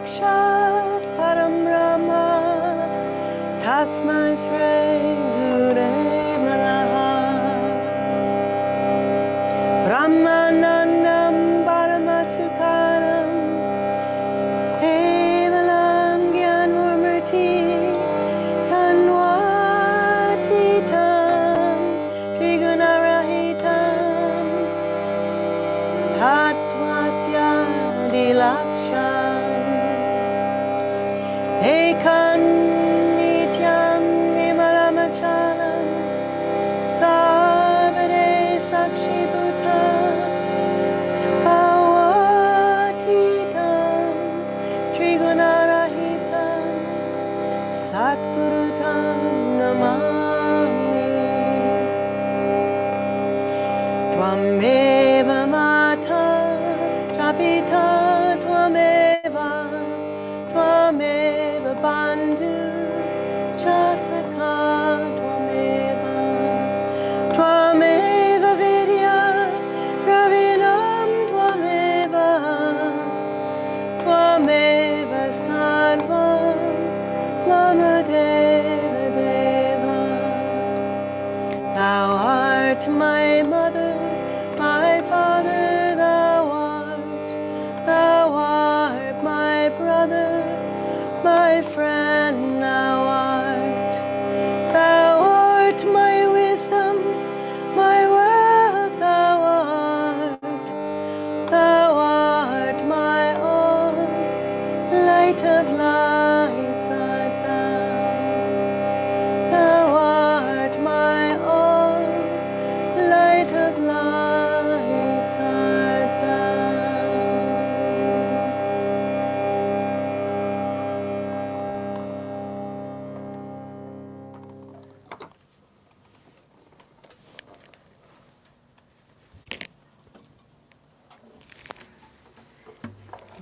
Sakshat Param Brahma Tasmai Shri Gurave Namaha Brahmanandam Paramasukharam Kevalam Gyanmurti Tanvatitam Trigunarahitam Tattvasya Dilaksham Ekam Nityam Vimalamachalam Sarvade Sakshi Bhutam Bhavatitam Trigunarahitam Satgurutam Namami Tvameva Mata Chapita Tvameva Tvameva Bandhu Chasaka Tvameva Tvameva Vidya Ravinam Tvameva Tvameva Sarvam Mama Deva Deva Thou art my mother, my father, thou art my brother, my friend, thou art my wisdom, my wealth, thou art my all, light of lights art thou art my all, light of lights art thou.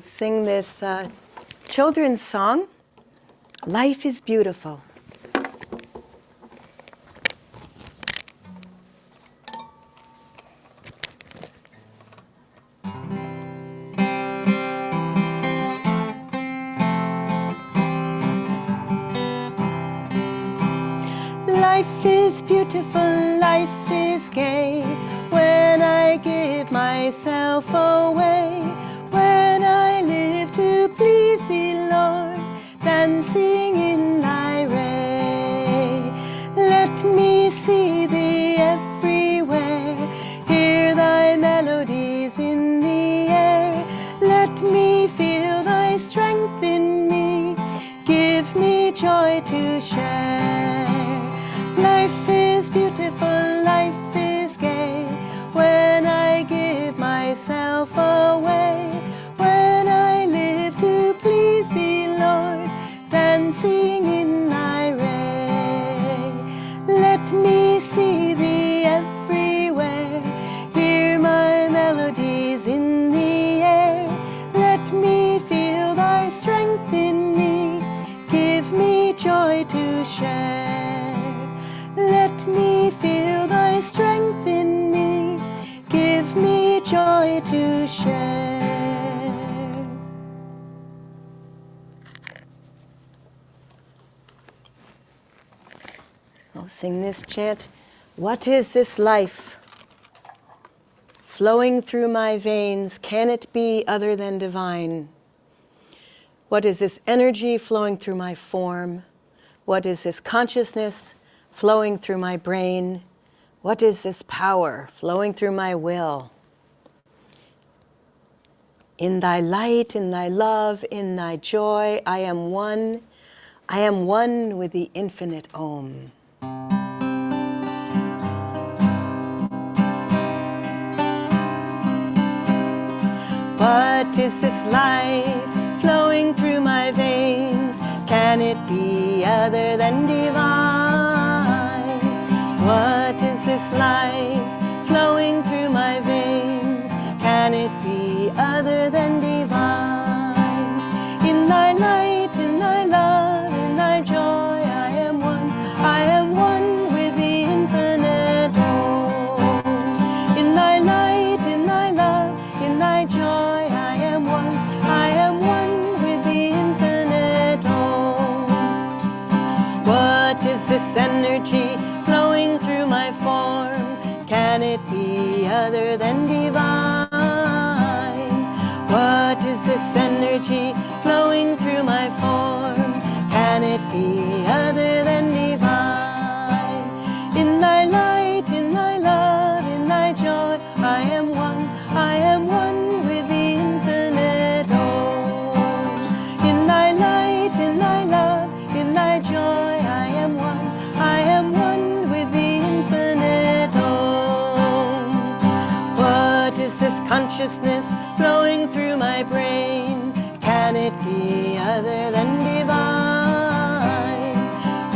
Sing this children's song, Life is Beautiful. Life is beautiful, life is gay, when I give myself away, when I live to please thee, Lord, dancing in thy ray. Let me see thee everywhere, hear thy melodies in the air. Let me feel thy strength in me, give me joy to share. Life is beautiful, life is gay, when I give myself away, when I live to please thee, Lord, dancing in thy ray. Let me see thee everywhere, hear my melodies in the air. Let me feel thy strength in me, give me joy to share. Let me feel thy strength in me, give me joy to share. I'll sing this chant. What is this life flowing through my veins? Can it be other than divine? What is this energy flowing through my form? What is this consciousness flowing through my brain? What is this power flowing through my will? In thy light, in thy love, in thy joy, I am one. I am one with the infinite Om. What is this life flowing through my veins? Can it be other than divine? What is this life flowing through my veins? Can it be other than divine? In thy light, in thy love, in thy joy, I am one. I am one with the infinite Om. In thy light, in thy love, in thy joy, I am one. I am one with the other than divine? What is this energy flowing through my form? Can it be other than divine? In thy light, in thy love, in thy joy, I am one with the infinite Om. In thy light, in thy love, in thy joy, I am one with the infinite Om. What is this consciousness flowing through my brain? Can it be other than divine?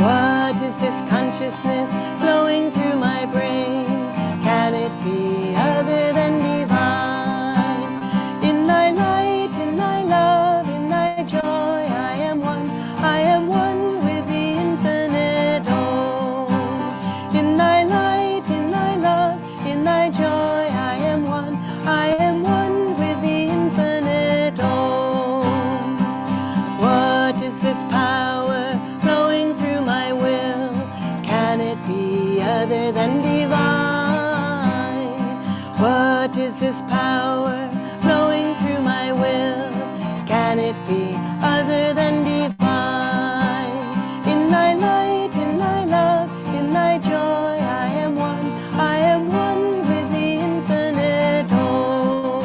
What is this consciousness flowing through my brain? Can it be other than divine? In thy light, in thy love, in thy joy, I am one with the infinite Om. In thy light, in thy love, in thy joy, I am one with the infinite Om. What is this power flowing through my will? Can it be other than divine? What is this power flowing through my will? Can it be other than divine? In thy light, in thy love, in thy joy, I am one with the infinite Om.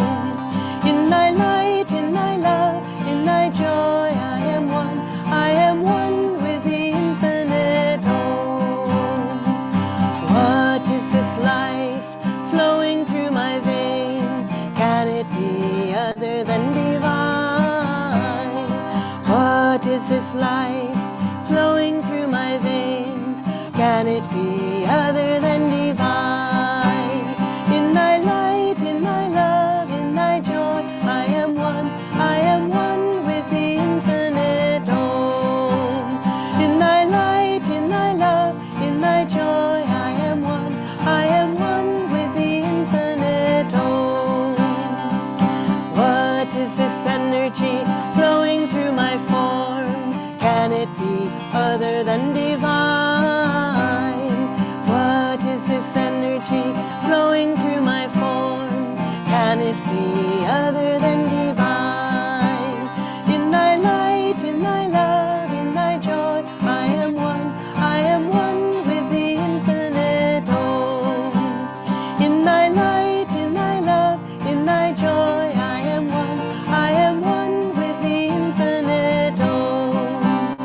In thy light, in thy love, in thy joy, I am one with the infinite Om. What is this life flowing through my veins? Can it be other than divine? What is this life flowing through my veins? Can it be other than divine? In thy light, in thy love, in thy joy, I am one with the infinite Om. In thy light, in thy love, in thy joy, I am one with the infinite Om. What is this energy flowing through my form? Can it be other than divine? What is this energy flowing through my form? Can it be other than divine? In thy light, in thy love, in thy joy, I am one with the infinite Om. In thy light, in thy love, in thy joy, I am one with the infinite Om.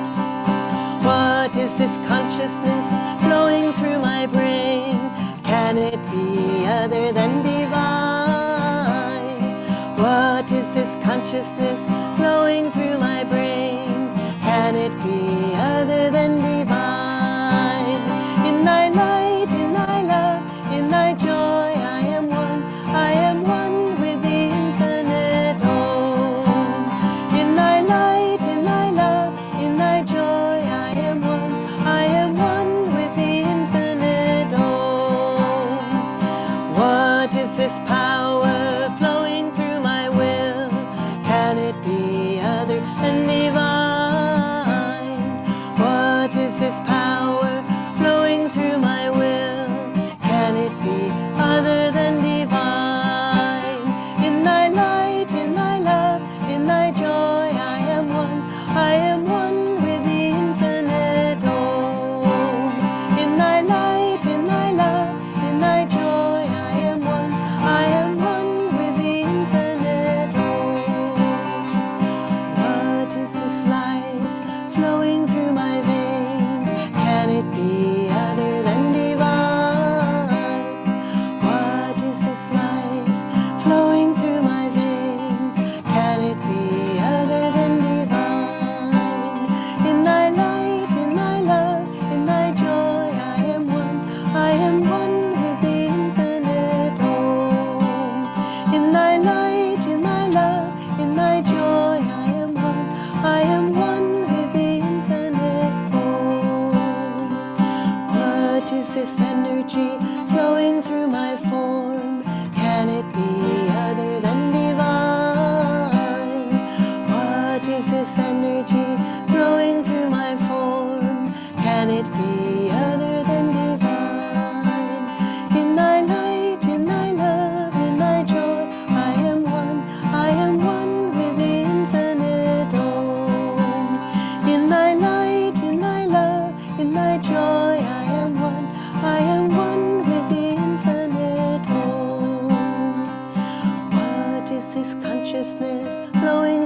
What is this consciousness flowing through my brain? Can it be other than divine? What is this consciousness flowing through my brain? Can it be other than divine? In thy light, in thy love, in thy joy, I am one with the infinite Om. In thy light, in thy love, in thy joy, I am one with the infinite Om. What is this power flowing through my will? Can it be other than divine? What is this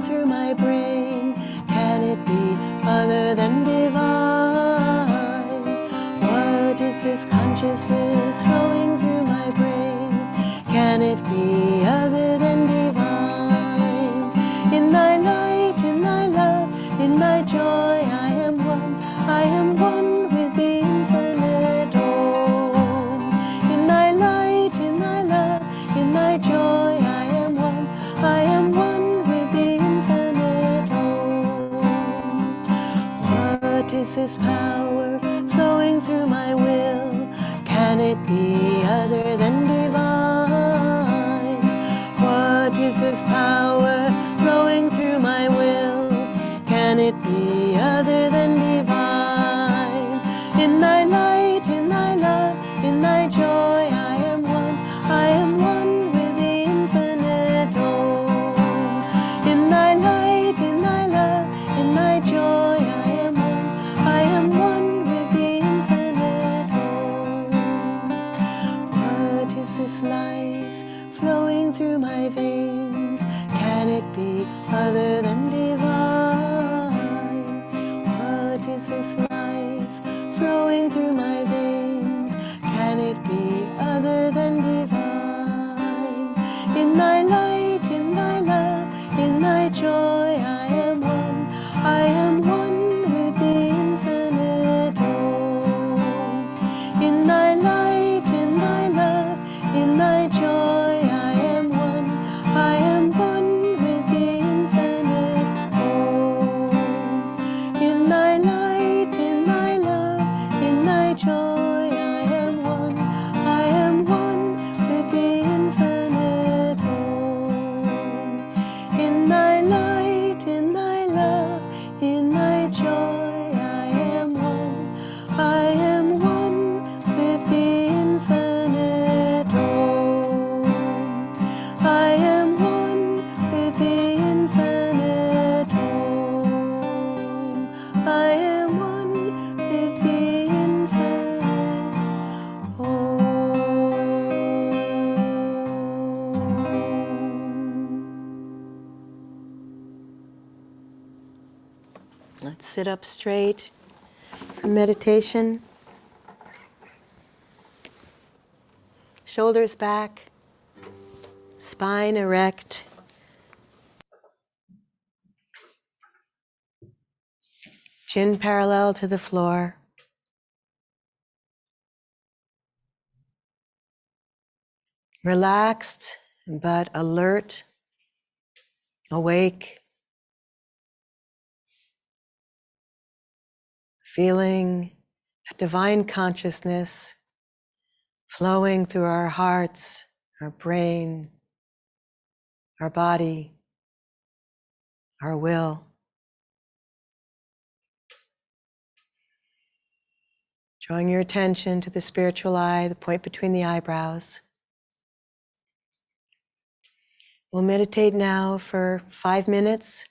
flowing through my brain. Can it be other than divine? What is this consciousness flowing through my brain? Can it be other than divine? In thy light, in thy love, in thy joy, I am one. I am one with the infinite Om. In thy light, in thy love, in thy joy, I am one. I am one with the infinite Om. What is this power flowing through my will? Can it be other than divine? What is this power flowing through my will? Can it be other than divine? In thy light, in thy love, in thy joy, I am one. I am one with the infinite Om. In thy light, in thy love, in thy joy, I am one. I am one with the infinite Om. What is this life flowing through my veins? Can it be other than divine? What is this life flowing through my veins? Can it be other than divine? In thy light, in thy love, in thy joy, I am one. I am one with the infinite Om. In thy light, in thy love, in thy joy, I am one. I am one with the infinite Om. In thy light, in thy love, in thy joy, I am one. I am one with the infinite Om. In thy light, in thy love, in thy joy, I am one. I am one with the infinite Om. I am one with the infinite Om. I am one with the infinite Om. Let's sit up straight for meditation. Shoulders back, spine erect, chin parallel to the floor. Relaxed but alert, awake, feeling that divine consciousness flowing through our hearts, our brain, our body, our will. Drawing your attention to the spiritual eye, the point between the eyebrows. We'll meditate now for 5 minutes.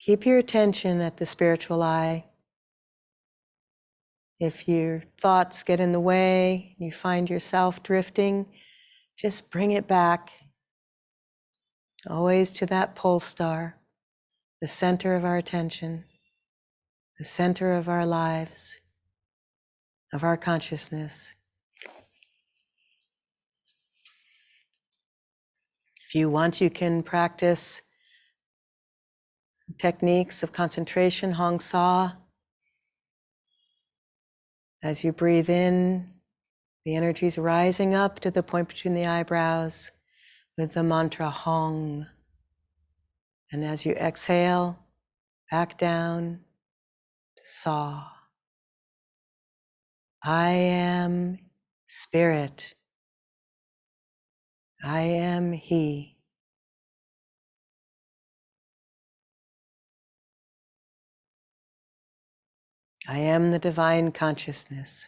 Keep your attention at the spiritual eye. If your thoughts get in the way, you find yourself drifting, just bring it back, always to that pole star, the center of our attention, the center of our lives, of our consciousness. If you want, you can practice techniques of concentration, Hong Sa. As you breathe in, the energy is rising up to the point between the eyebrows with the mantra Hong. And as you exhale, back down to Sa. I am spirit. I am He. I am the divine consciousness.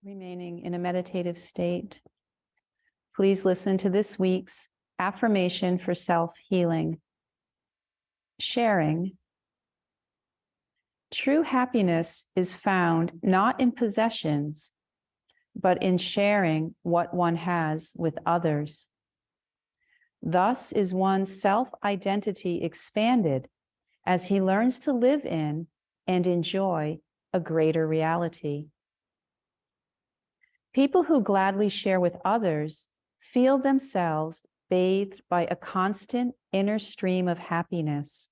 Remaining in a meditative state, please listen to this week's affirmation for self-healing. Sharing. True happiness is found not in possessions, but in sharing what one has with others. Thus is one's self-identity expanded as he learns to live in and enjoy a greater reality. People who gladly share with others feel themselves bathed by a constant inner stream of happiness.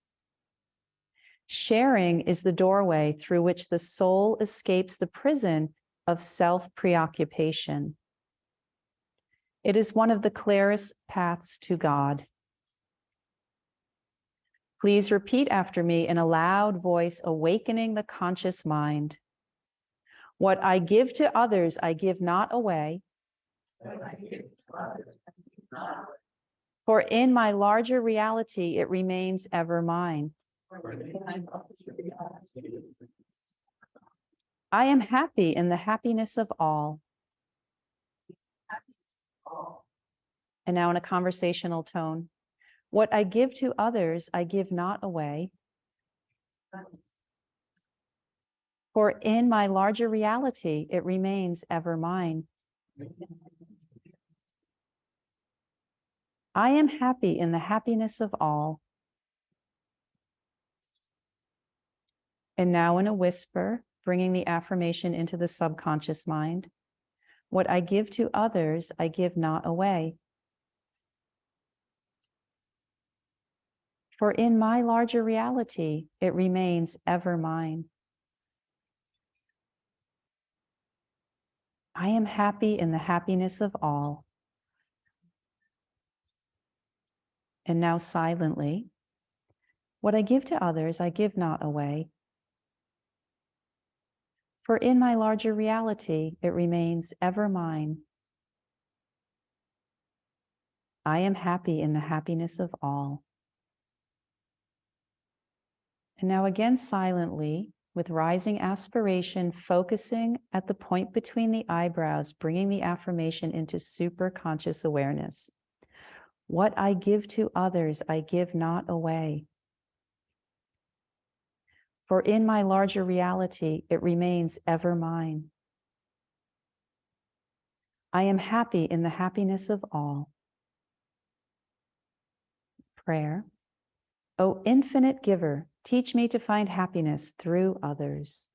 Sharing is the doorway through which the soul escapes the prison of self-preoccupation. It is one of the clearest paths to God. Please repeat after me in a loud voice, awakening the conscious mind. What I give to others, I give not away. For in my larger reality, it remains ever mine. I am happy in the happiness of all. And now in a conversational tone. What I give to others, I give not away. For in my larger reality, it remains ever mine. I am happy in the happiness of all. And now in a whisper, bringing the affirmation into the subconscious mind. What I give to others, I give not away. For in my larger reality, it remains ever mine. I am happy in the happiness of all. And now silently, what I give to others, I give not away. For in my larger reality, it remains ever mine. I am happy in the happiness of all. And now again silently, with rising aspiration, focusing at the point between the eyebrows, bringing the affirmation into super conscious awareness. What I give to others, I give not away. For in my larger reality, it remains ever mine. I am happy in the happiness of all. Prayer. O infinite giver, teach me to find happiness through others.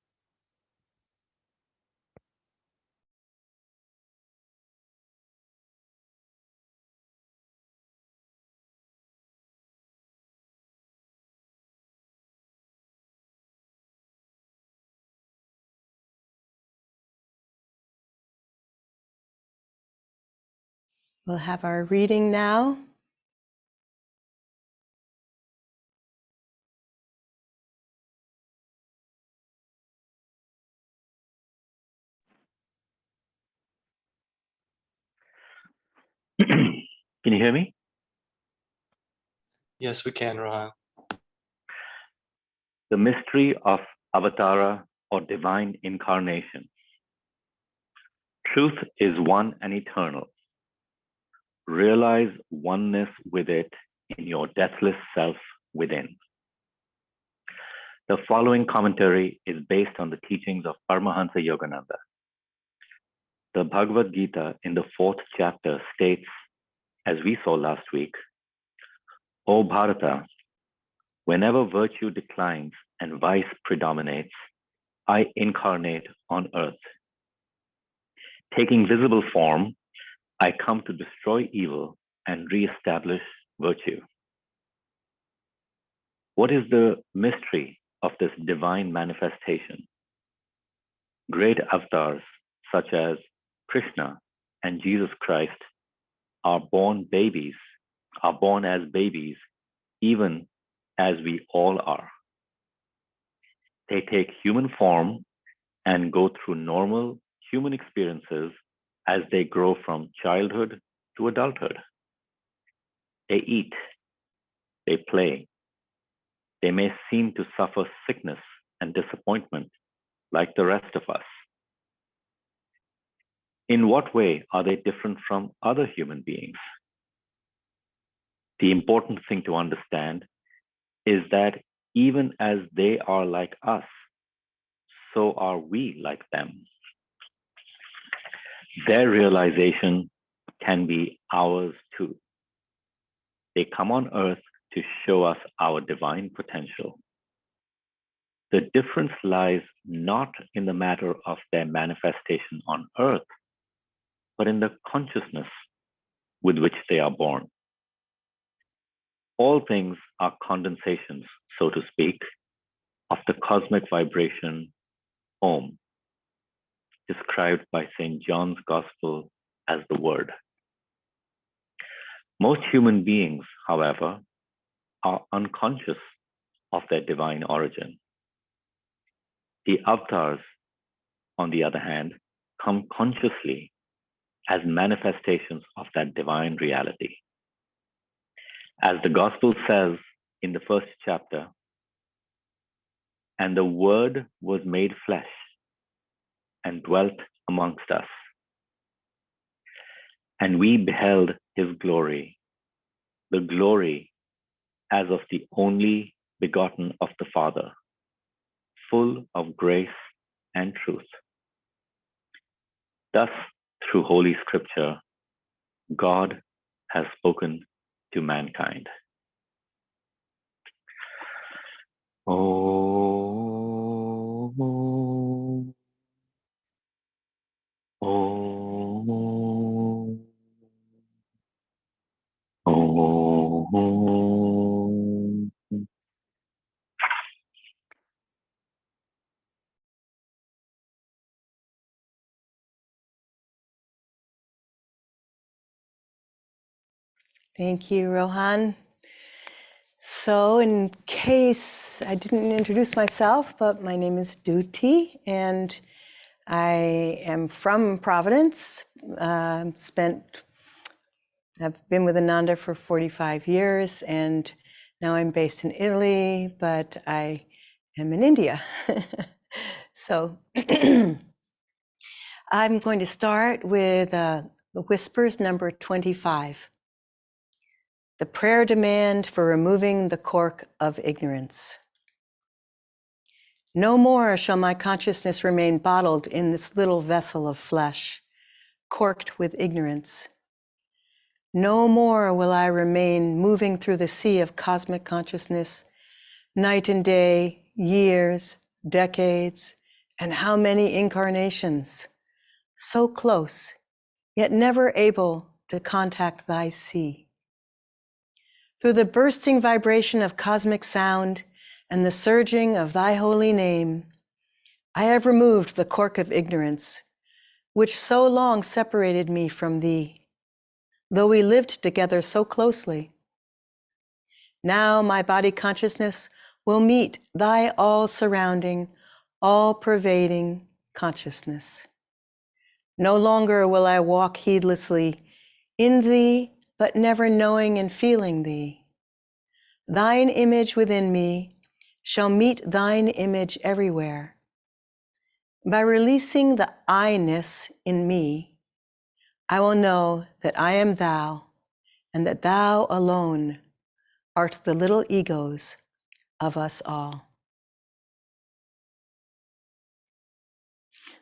We'll have our reading now. Can you hear me? Yes, we can, Rohan. The mystery of Avatara or divine incarnation. Truth is one and eternal. Realize oneness with it in your deathless self within. The following commentary is based on the teachings of Paramhansa Yogananda. The Bhagavad Gita in the 4th chapter states, as we saw last week, O Bharata, whenever virtue declines and vice predominates, I incarnate on earth. Taking visible form, I come to destroy evil and re-establish virtue. What is the mystery of this divine manifestation? Great avatars such as Krishna and Jesus Christ are born as babies, even as we all are. They take human form and go through normal human experiences as they grow from childhood to adulthood. They eat, they play. They may seem to suffer sickness and disappointment like the rest of us. In what way are they different from other human beings? The important thing to understand is that even as they are like us, so are we like them. Their realization can be ours too. They come on earth to show us our divine potential. The difference lies not in the matter of their manifestation on earth, but in the consciousness with which they are born. All things are condensations, so to speak, of the cosmic vibration Om, described by St. John's Gospel as the Word. Most human beings, however, are unconscious of their divine origin. The avatars, on the other hand, come consciously as manifestations of that divine reality. As the Gospel says in the first chapter, and the Word was made flesh and dwelt amongst us. And we beheld his glory, the glory as of the only begotten of the Father, full of grace and truth. Thus, through Holy Scripture, God has spoken to mankind. Oh, oh, oh, oh, oh. Thank you, Rohan. So in case I didn't introduce myself, but my name is Dhuti, and I am from Providence. I've been with Ananda for 45 years, and now I'm based in Italy, but I am in India. So I'm going to start with the Whispers number 25. The prayer demand for removing the cork of ignorance. No more shall my consciousness remain bottled in this little vessel of flesh, corked with ignorance. No more will I remain moving through the sea of cosmic consciousness, night and day, years, decades, and how many incarnations, so close, yet never able to contact thy sea. Through the bursting vibration of cosmic sound and the surging of thy holy name, I have removed the cork of ignorance, which so long separated me from thee, though we lived together so closely. Now my body consciousness will meet thy all-surrounding, all-pervading consciousness. No longer will I walk heedlessly in thee, but never knowing and feeling thee. Thine image within me shall meet thine image everywhere. By releasing the I-ness in me, I will know that I am thou, and that thou alone art the little egos of us all.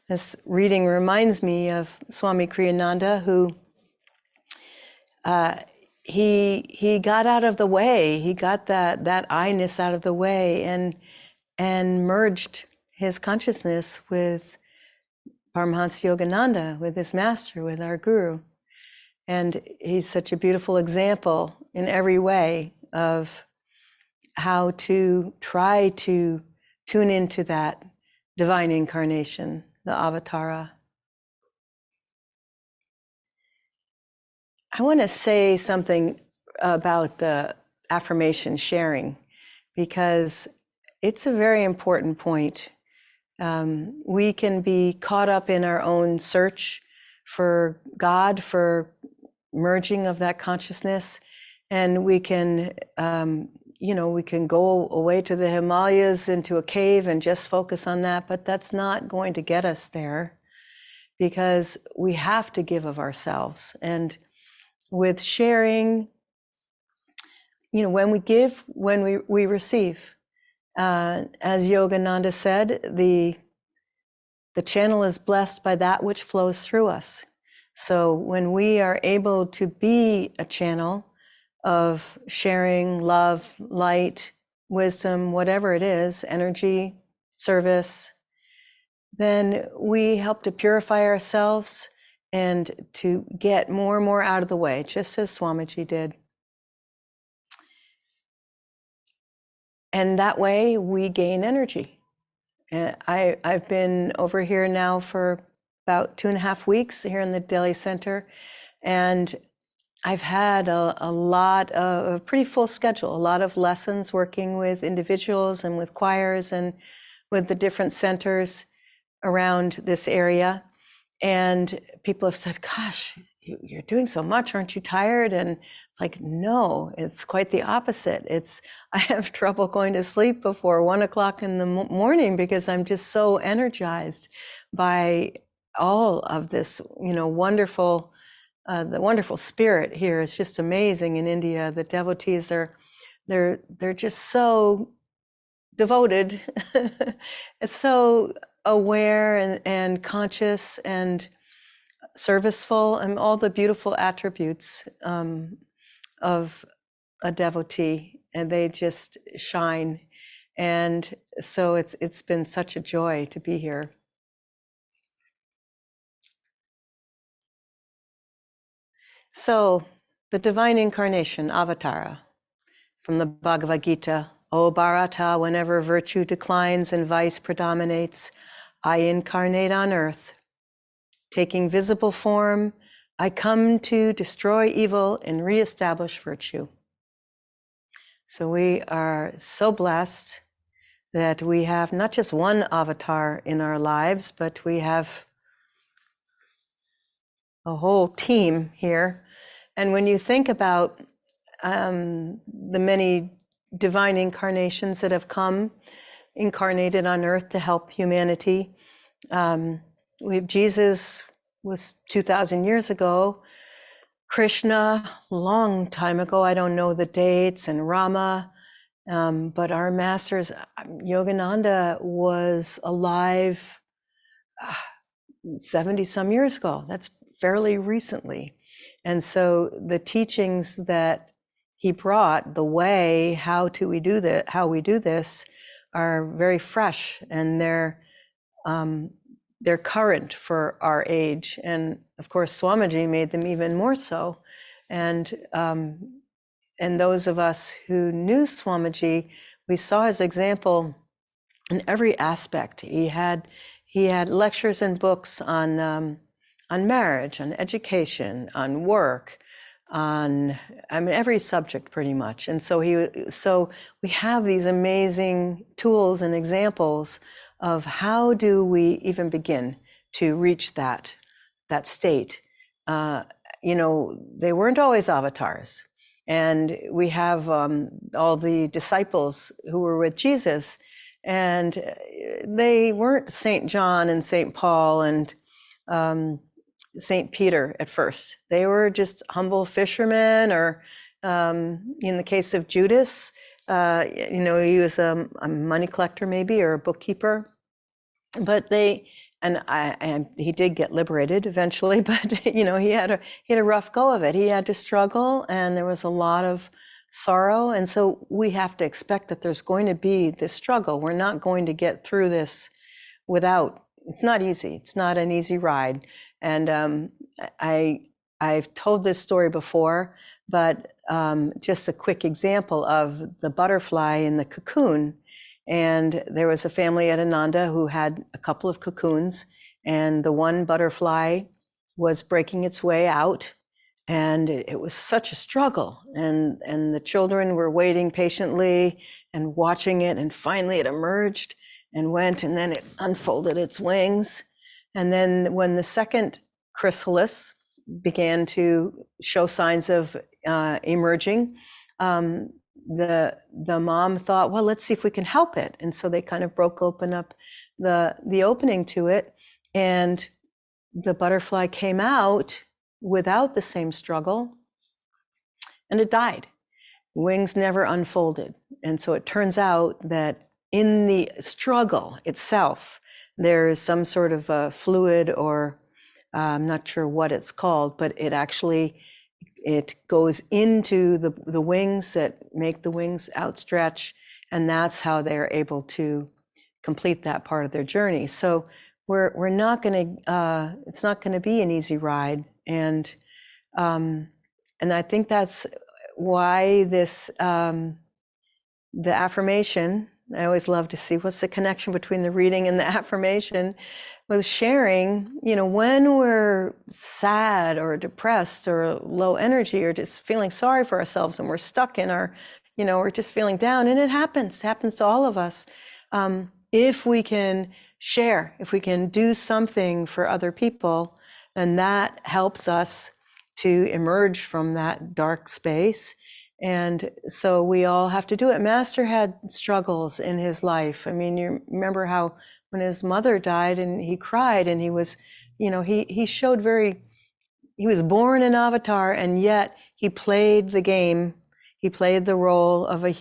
This reading reminds me of Swami Kriyananda, who he got out of the way. He got that I-ness out of the way and merged his consciousness with Paramhansa Yogananda, with his master, with our guru. And he's such a beautiful example in every way of how to try to tune into that divine incarnation, the Avatara. I want to say something about the affirmation sharing, because it's a very important point. We can be caught up in our own search for God, for merging of that consciousness, and we can, we can go away to the Himalayas into a cave and just focus on that, but that's not going to get us there. because we have to give of ourselves. And with sharing, when we give, when we receive. As Yogananda said, the channel is blessed by that which flows through us. So when we are able to be a channel of sharing love, light, wisdom, whatever it is, energy, service, then we help to purify ourselves and to get more and more out of the way, just as Swamiji did. And that way we gain energy. And I've been over here now for about 2.5 weeks here in the Delhi Center, and I've had a pretty full schedule, a lot of lessons working with individuals and with choirs and with the different centers around this area. And people have said, gosh, you're doing so much, aren't you tired? And like, no, it's quite the opposite. I have trouble going to sleep before 1 o'clock in the morning because I'm just so energized by all of this, wonderful, the wonderful spirit here is just amazing in India. The devotees they're just so devoted. It's so aware and conscious and serviceful, and all the beautiful attributes of a devotee, and they just shine. And so it's been such a joy to be here. So the divine incarnation, Avatara, from the Bhagavad Gita, O Bharata, whenever virtue declines and vice predominates, I incarnate on earth. Taking visible form, I come to destroy evil and reestablish virtue. So we are so blessed that we have not just one avatar in our lives, but we have a whole team here. And when you think about the many divine incarnations that have come, incarnated on earth to help humanity, Jesus was 2,000 years ago, Krishna, long time ago, I don't know the dates, and Rama, but our masters, Yogananda was alive 70 some years ago. That's fairly recently. And so the teachings that he brought, the way, how we do this, are very fresh, and they're current for our age. And of course, Swamiji made them even more so. And those of us who knew Swamiji, we saw his example in every aspect. He had lectures and books on marriage, on education, on work, on every subject pretty much. And so we have these amazing tools and examples of how do we even begin to reach that state. They weren't always avatars. And we have all the disciples who were with Jesus, and they weren't St. John and St. Paul and St. Peter at first. They were just humble fishermen, or in the case of Judas, he was a money collector maybe, or a bookkeeper. But he did get liberated eventually, but he had a rough go of it. He had to struggle, and there was a lot of sorrow. And so we have to expect that there's going to be this struggle. We're not going to get through this it's not easy. It's not an easy ride. And I've told this story before, but just a quick example of the butterfly in the cocoon. And there was a family at Ananda who had a couple of cocoons, and the one butterfly was breaking its way out, and it was such a struggle. And the children were waiting patiently and watching it, and finally it emerged and went, and then it unfolded its wings. And then when the second chrysalis began to show signs of emerging, the mom thought, well, let's see if we can help it. And so they kind of broke open up the opening to it, and the butterfly came out without the same struggle, and it died. Wings never unfolded. And so it turns out that in the struggle itself, there is some sort of a fluid, or I'm not sure what it's called, but it goes into the wings that make the wings outstretch, and that's how they're able to complete that part of their journey. So we're not going to, it's not going to be an easy ride, and I think that's why this the affirmation. I always love to see what's the connection between the reading and the affirmation. With sharing, when we're sad or depressed or low energy or just feeling sorry for ourselves, and we're stuck in our, we're just feeling down, and it happens to all of us. If we can share, if we can do something for other people, then that helps us to emerge from that dark space. And so we all have to do it. Master had struggles in his life. I mean, you remember how when his mother died and he cried, and he was, he showed he was born an avatar, and yet he played the game. He played the role of a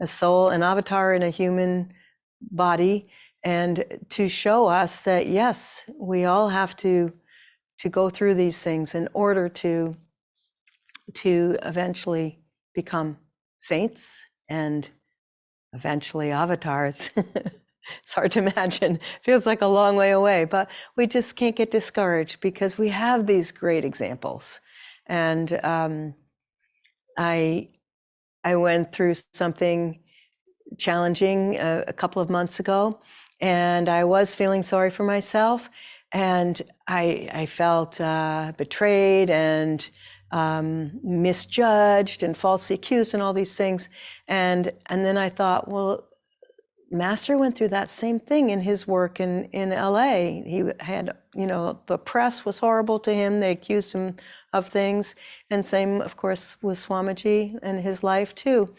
soul, an avatar in a human body, and to show us that, yes, we all have to go through these things in order to eventually become saints and eventually avatars. It's hard to imagine. Feels like a long way away, but we just can't get discouraged because we have these great examples. And I went through something challenging a couple of months ago, and I was feeling sorry for myself, and I felt betrayed and misjudged and falsely accused and all these things. And then I thought, well, Master went through that same thing in his work in LA. He had, the press was horrible to him. They accused him of things. And same, of course, with Swamiji and his life too.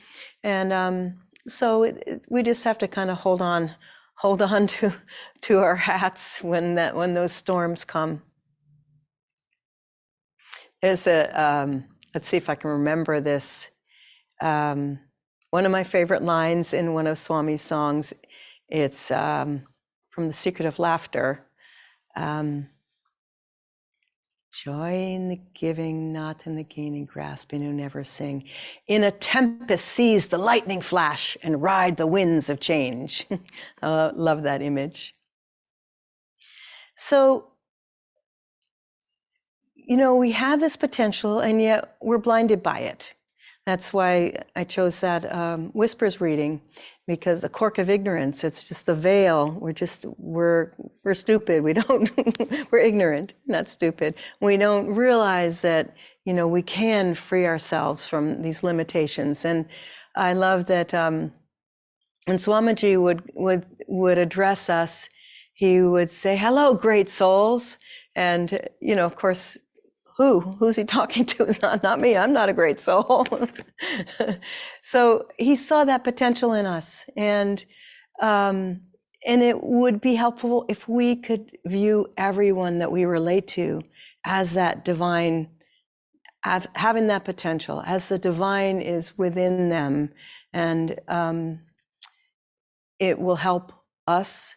And so we just have to kind of hold on to our hats when those storms come. There's let's see if I can remember this. One of my favorite lines in one of Swami's songs, it's from The Secret of Laughter. Joy in the giving, not in the gaining, grasping who never sing. In a tempest seize the lightning flash and ride the winds of change. Love that image. So, we have this potential, and yet we're blinded by it. That's why I chose that Whispers reading, because the cork of ignorance, it's just the veil. We're stupid. We don't, we're ignorant, not stupid. We don't realize that, we can free ourselves from these limitations. And I love that when Swamiji would address us, he would say, "Hello, great souls." And, of course, who's he talking to? It's not me. I'm not a great soul. So he saw that potential in us, and it would be helpful if we could view everyone that we relate to as that divine, having that potential, as the divine is within them, and it will help us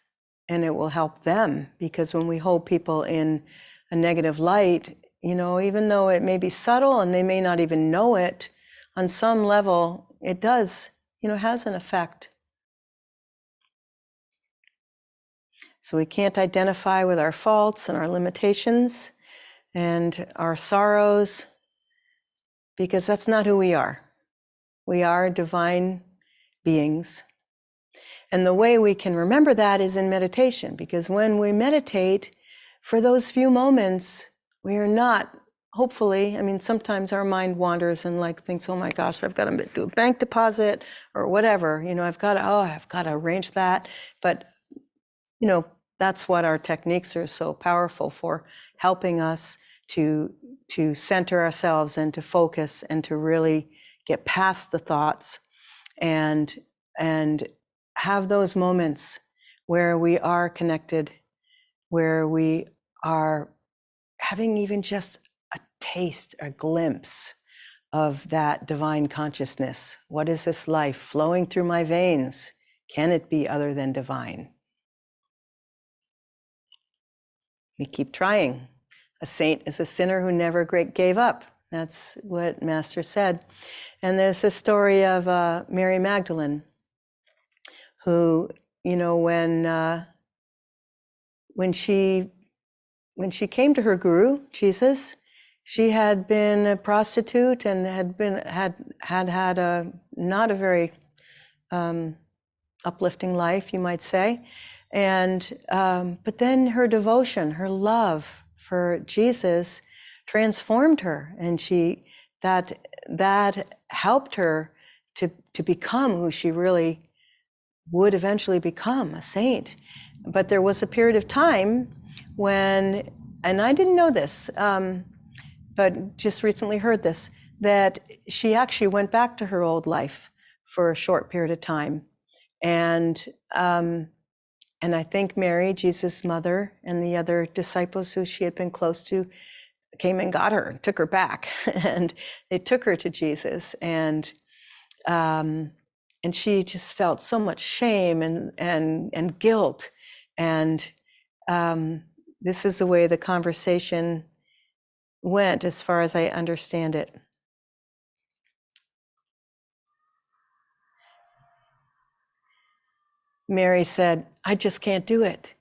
and it will help them, because when we hold people in a negative light, even though it may be subtle and they may not even know it, on some level, it does, has an effect. So we can't identify with our faults and our limitations and our sorrows, because that's not who we are. We are divine beings. And the way we can remember that is in meditation, because when we meditate, for those few moments, we are not, hopefully, sometimes our mind wanders and thinks, oh my gosh, I've got to do a bank deposit or whatever, I've got to arrange that. But, that's what our techniques are so powerful for, helping us to center ourselves and to focus and to really get past the thoughts and have those moments where we are connected, where we are having even just a taste, a glimpse of that divine consciousness. What is this life flowing through my veins? Can it be other than divine? We keep trying. A saint is a sinner who never gave up. That's what Master said. And there's a story of Mary Magdalene, who, you know, when she came to her guru, Jesus, she had been a prostitute and had a not a very uplifting life, you might say. And but then her devotion, her love for Jesus transformed her, and that helped her to become who she really would eventually become, a saint. But there was a period of time when, and I didn't know this, but just recently heard this, that she actually went back to her old life for a short period of time. And I think Mary, Jesus' mother, and the other disciples who she had been close to came and got her, took her back, and they took her to Jesus. And she just felt so much shame and guilt. And this is the way the conversation went, as far as I understand it. Mary said, "I just can't do it."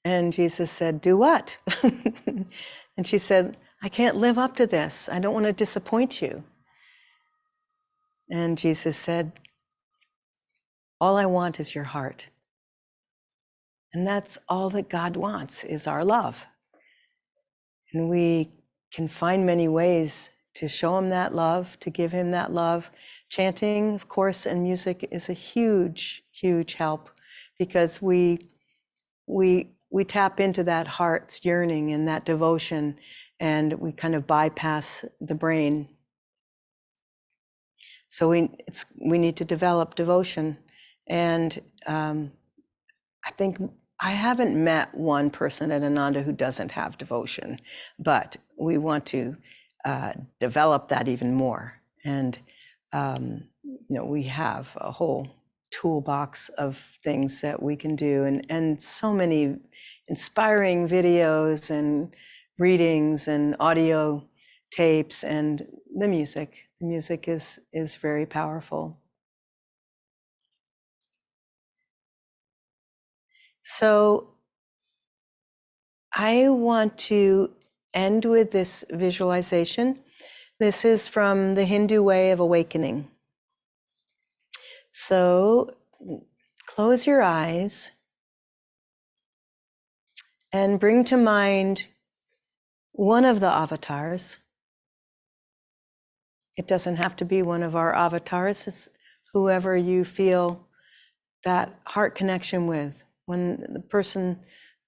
And Jesus said, "Do what?" And she said, "I can't live up to this. I don't want to disappoint you." And Jesus said, "All I want is your heart." And that's all that God wants, is our love. And we can find many ways to show him that love, to give him that love. Chanting, of course, and music is a huge, huge help, because we tap into that heart's yearning and that devotion, and we kind of bypass the brain. So we need to develop devotion. And I think I haven't met one person at Ananda who doesn't have devotion, but we want to develop that even more. And we have a whole toolbox of things that we can do, and so many inspiring videos and readings and audio tapes, and the music. The music is very powerful. So I want to end with this visualization. This is from the Hindu way of awakening. So close your eyes and bring to mind one of the avatars. It doesn't have to be one of our avatars. It's whoever you feel that heart connection with. When the person,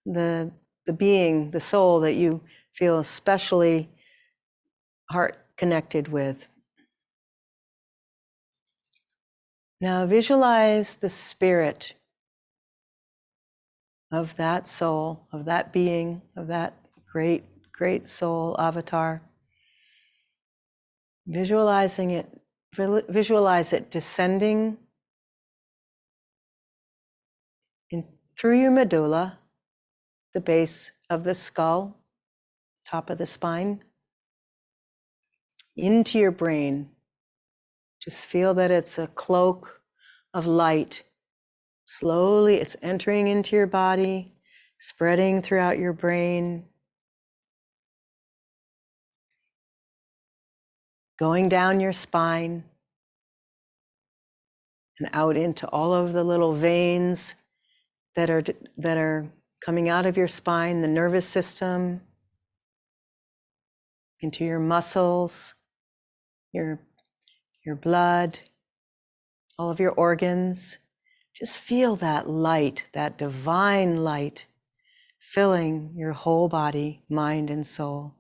the being, the soul that you feel especially heart connected with. Now visualize the spirit of that soul, of that being, of that great, great soul avatar. Visualize it descending through your medulla, the base of the skull, top of the spine, into your brain. Just feel that it's a cloak of light. Slowly, it's entering into your body, spreading throughout your brain, going down your spine, and out into all of the little veins that are coming out of your spine, the nervous system, into your muscles, your blood, all of your organs. Just feel that light, that divine light, filling your whole body, mind, and soul.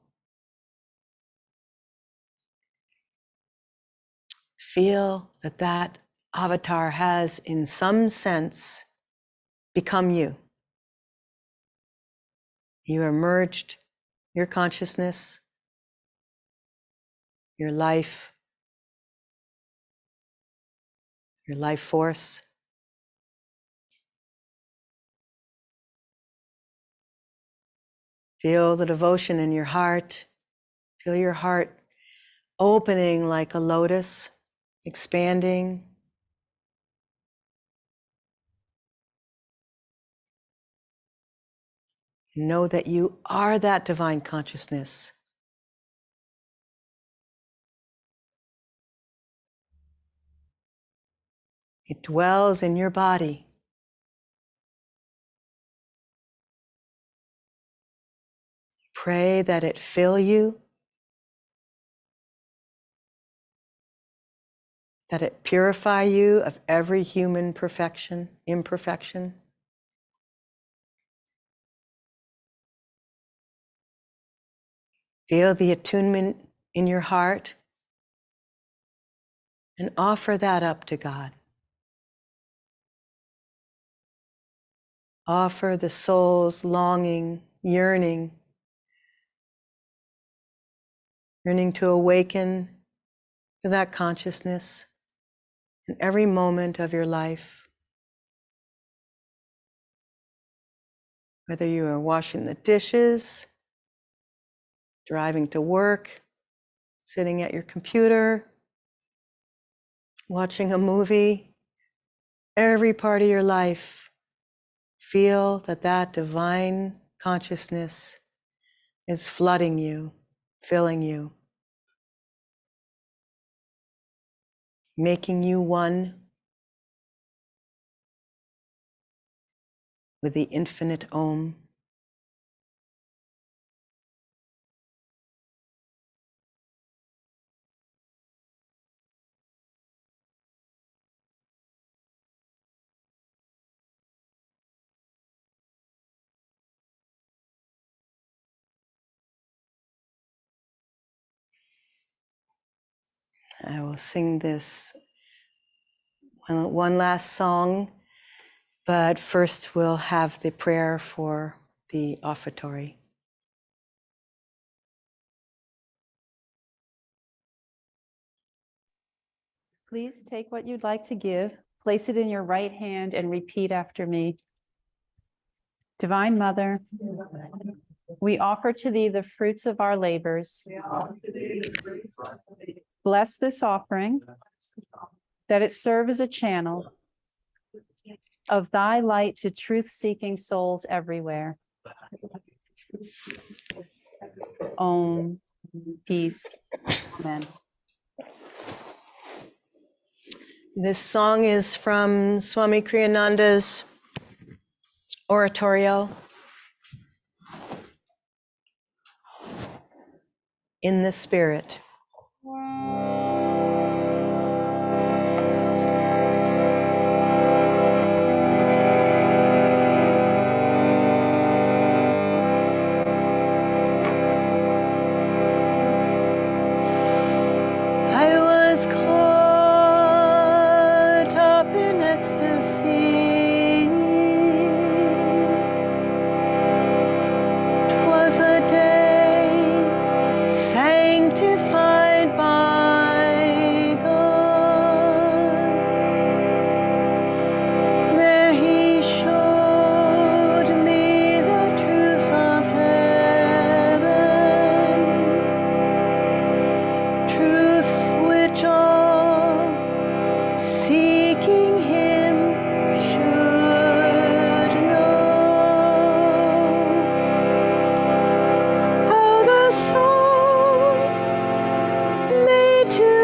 Feel that avatar has, in some sense, become you. You are merged, your consciousness, your life force. Feel the devotion in your heart. Feel your heart opening like a lotus, expanding. Know that you are that divine consciousness. It dwells in your body. Pray that it fill you, that it purify you of every human imperfection. Feel the attunement in your heart and offer that up to God. Offer the soul's longing, yearning to awaken to that consciousness in every moment of your life. Whether you are washing the dishes, driving to work, sitting at your computer, watching a movie, every part of your life, feel that divine consciousness is flooding you, filling you, making you one with the infinite Om. I will sing this one last song, but first we'll have the prayer for the offertory. Please take what you'd like to give, place it in your right hand, and repeat after me. Divine Mother, we offer to thee the fruits of our labors. Bless this offering, that it serve as a channel of thy light to truth-seeking souls everywhere. Om, peace, amen. This song is from Swami Kriyananda's oratorio, In the Spirit. I was caught up in ecstasy. 'Twas a day sanctified by God. There he showed me the truths of heaven, truths which all seeking him should know. How the soul made to